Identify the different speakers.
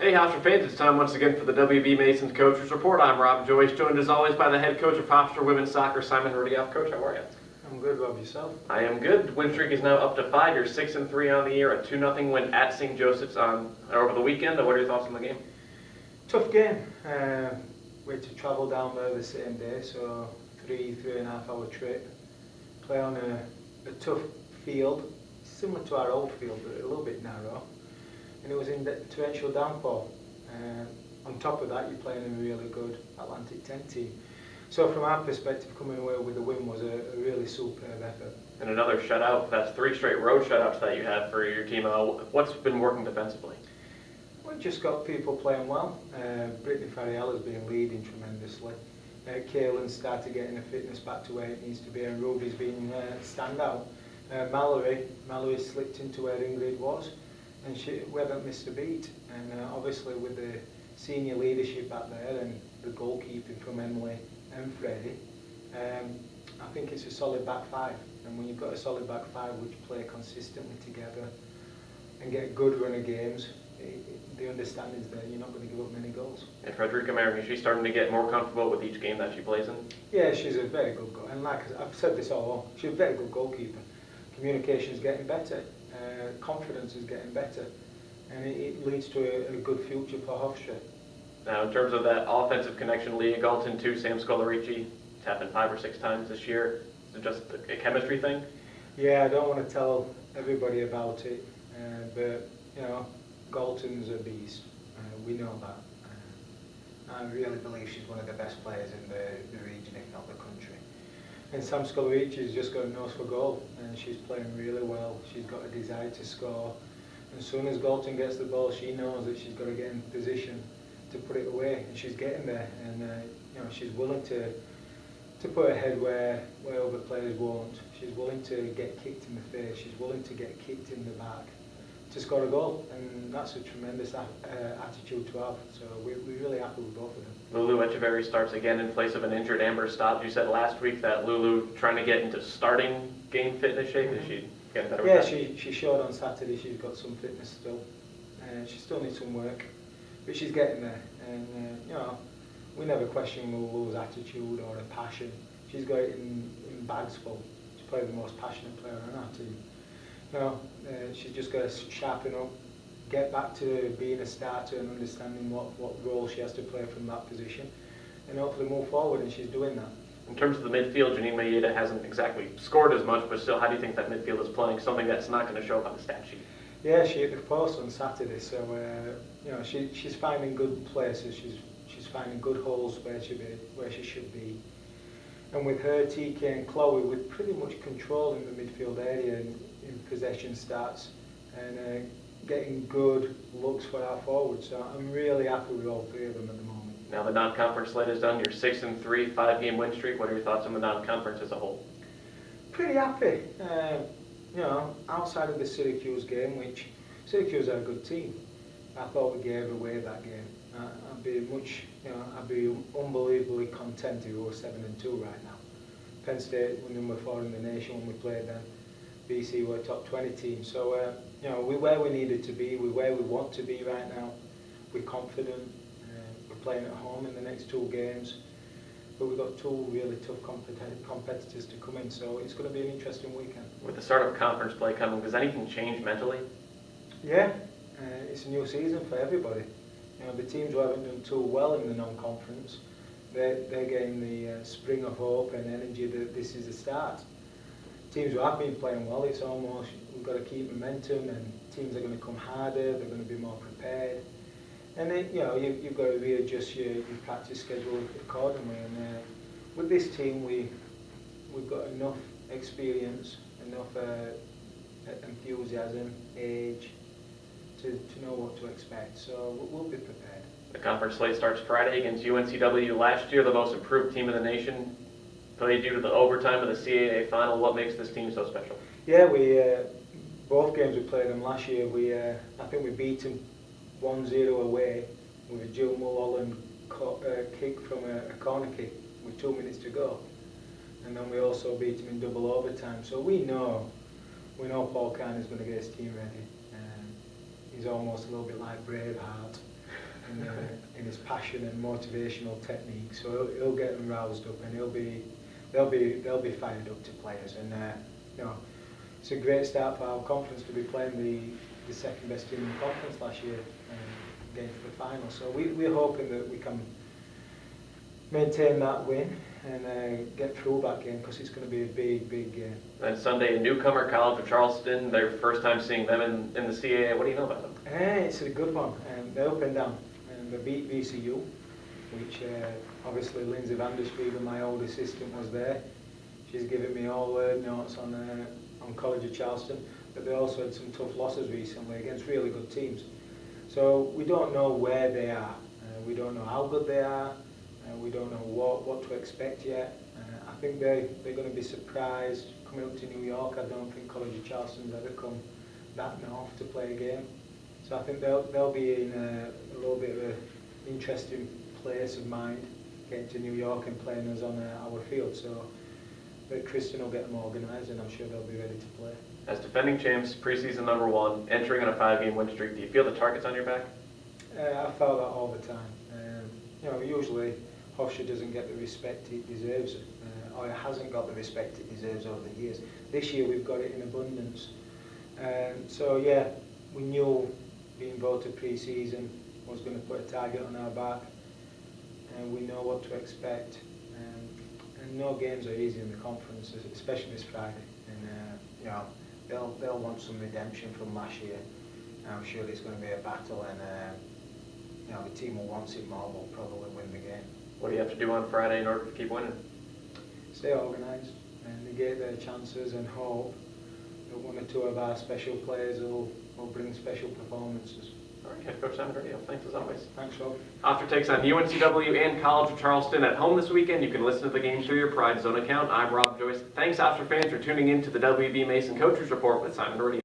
Speaker 1: Hey Hofstra fans, it's time once again for the WB Masons Coaches Report. I'm Rob Joyce, joined as always by the head coach of Hofstra Women's Soccer, Simon Riddiough. Coach, how are you?
Speaker 2: I'm good, Rob. Yourself?
Speaker 1: I am good. Win streak is now up to 5. You're 6-3 on the year. A 2-0 win at St. Joseph's over the weekend. What are your thoughts on the game?
Speaker 2: Tough game. We had to travel down there the same day, so 3.5 hour trip. Play on a tough field, similar to our old field, but a little bit narrow. And it was in torrential downpour. On top of that, you're playing a really good Atlantic 10 team. So from our perspective, coming away with a win was a really superb effort.
Speaker 1: And another shutout. That's 3 straight road shutouts that you had for your team. What's been working defensively?
Speaker 2: We've just got people playing well. Brittany Farriella's been leading tremendously. Kaylin's started getting her fitness back to where it needs to be, and Ruby's been standout. Mallory slipped into where Ingrid was, and we haven't missed a beat. And obviously with the senior leadership back there and the goalkeeping from Emily and Freddie, I think it's a solid back five. And when you've got a solid back five which play consistently together and get good run of games, the understanding's there, you're not going to give up many goals.
Speaker 1: And Frederica Merrick, is she starting to get more comfortable with each game that she plays in?
Speaker 2: Yeah, she's a very good goal. And like I've said this all along, she's a very good goalkeeper. Communication's getting better, confidence is getting better, and it leads to a good future for Hofstra.
Speaker 1: Now, in terms of that offensive connection, Leah Galton to Sam Scolarici, it's happened 5 or 6 times this year. Is it just a chemistry thing?
Speaker 2: Yeah, I don't want to tell everybody about it, but you know, Galton's a beast. We know that. I really believe she's one of the best players in the region, if not the country. And Sam Scolarici's just got a nose for goal, and she's playing really well. She's got a desire to score. And as soon as Galton gets the ball, she knows that she's got to get in position to put it away, and she's getting there. And you know, she's willing to put her head where other players won't. She's willing to get kicked in the face. She's willing to get kicked in the back to score a goal, and that's a tremendous attitude to have. So we're really happy with both of them.
Speaker 1: Lulu Echeverry starts again in place of an injured Amber Stobbs. You said last week that Lulu trying to get into starting game fitness shape. Is she getting better with that?
Speaker 2: Yeah, she showed on Saturday she's got some fitness still. She still needs some work, but she's getting there. And you know, we never question Lulu's attitude or her passion. She's got it in bags full. She's probably the most passionate player on our team. You know, she's just got to sharpen up, get back to being a starter and understanding what role she has to play from that position, and hopefully move forward, and she's doing that.
Speaker 1: In terms of the midfield, Janine Maeda hasn't exactly scored as much, but still, how do you think that midfield is playing? Something that's not going to show up on the stat sheet.
Speaker 2: Yeah, she hit the post on Saturday, so you know, she's finding good places. She's finding good holes where she should be. And with her, TK and Chloe, with pretty much controlling the midfield area in possession stats and getting good looks for our forwards. So I'm really happy with all 3 of them at the moment.
Speaker 1: Now the non-conference slate is done. You're 6-3, 5-game win streak. What are your thoughts on the non-conference as a whole?
Speaker 2: Pretty happy. You know, outside of the Syracuse game, which Syracuse are a good team, I thought we gave away that game. I'd be unbelievably content if we were 7-2 right now. Penn State were number 4 in the nation when we played them. BC were a top 20 team. So you know, we're where we needed to be. We're where we want to be right now. We're confident. We're playing at home in the next 2 games, but we've got 2 really tough competitors to come in. So it's going to be an interesting weekend.
Speaker 1: With the start of conference play coming, does anything change mentally?
Speaker 2: Yeah, it's a new season for everybody. You know, the teams who haven't done too well in the non-conference, they're getting the spring of hope and energy that this is a start. Teams who have been playing well, it's almost, we've got to keep momentum, and teams are going to come harder, they're going to be more prepared. And then, you know, you've got to readjust your practice schedule accordingly. And with this team, we've got enough experience, enough enthusiasm, age, to know what to expect. So we'll be prepared.
Speaker 1: The conference slate starts Friday against UNCW. Last year, the most improved team in the nation. Played due to the overtime of the CAA final. What makes this team so special?
Speaker 2: Yeah, we both games we played them last year. I think we beat them 1-0 away with a Jill Mulholland kick from a corner kick with 2 minutes to go, and then we also beat them in double overtime. So we know Paul Kahn is going to get his team ready. he's almost a little bit like Braveheart in his passion and motivational technique. So he'll get them roused up, and they'll be fired up to players. And you know, it's a great start for our conference to be playing the second best team in the conference last year, getting to the final. So we're hoping that we can maintain that win and get through that game, because it's going to be a big game.
Speaker 1: And Sunday, a newcomer, College of Charleston, their first time seeing them in the CAA. What do you know about them?
Speaker 2: It's a good one. They're up and down. They beat VCU, which obviously Lindsay Vandersfield, my old assistant, was there. She's given me all word notes on College of Charleston, but they also had some tough losses recently against really good teams. So we don't know where they are. We don't know how good they are. We don't know what to expect yet. I think they're going to be surprised coming up to New York. I don't think College of Charleston's ever come that north to play a game. So I think they'll be in a little bit of an interesting place of mind, getting to New York and playing us on our field. So but Kristen will get them organised, and I'm sure they'll be ready to play.
Speaker 1: As defending champs, preseason #1, entering on a 5-game win streak, do you feel the target's on your back?
Speaker 2: I felt that all the time. Usually Hofstra doesn't get the respect it deserves, or it hasn't got the respect it deserves over the years. This year we've got it in abundance. So yeah, we knew being voted pre-season was going to put a target on our back, and we know what to expect. And no games are easy in the conference, especially this Friday. And they'll want some redemption from last year. I'm sure it's going to be a battle, and the team who wants it more will probably win the game.
Speaker 1: What do you have to do on Friday in order to keep winning?
Speaker 2: Stay organised and negate their chances, and hope that one or two of our special players will bring special performances.
Speaker 1: All right, Head Coach Simon Riddiough, thanks as always.
Speaker 2: Thanks, Rob.
Speaker 1: Hofstra takes on UNCW and College of Charleston at home this weekend. You can listen to the game through your Pride Zone account. I'm Rob Joyce. Thanks, Hofstra fans, for tuning in to the WB Mason Coaches Report with Simon Riddiough.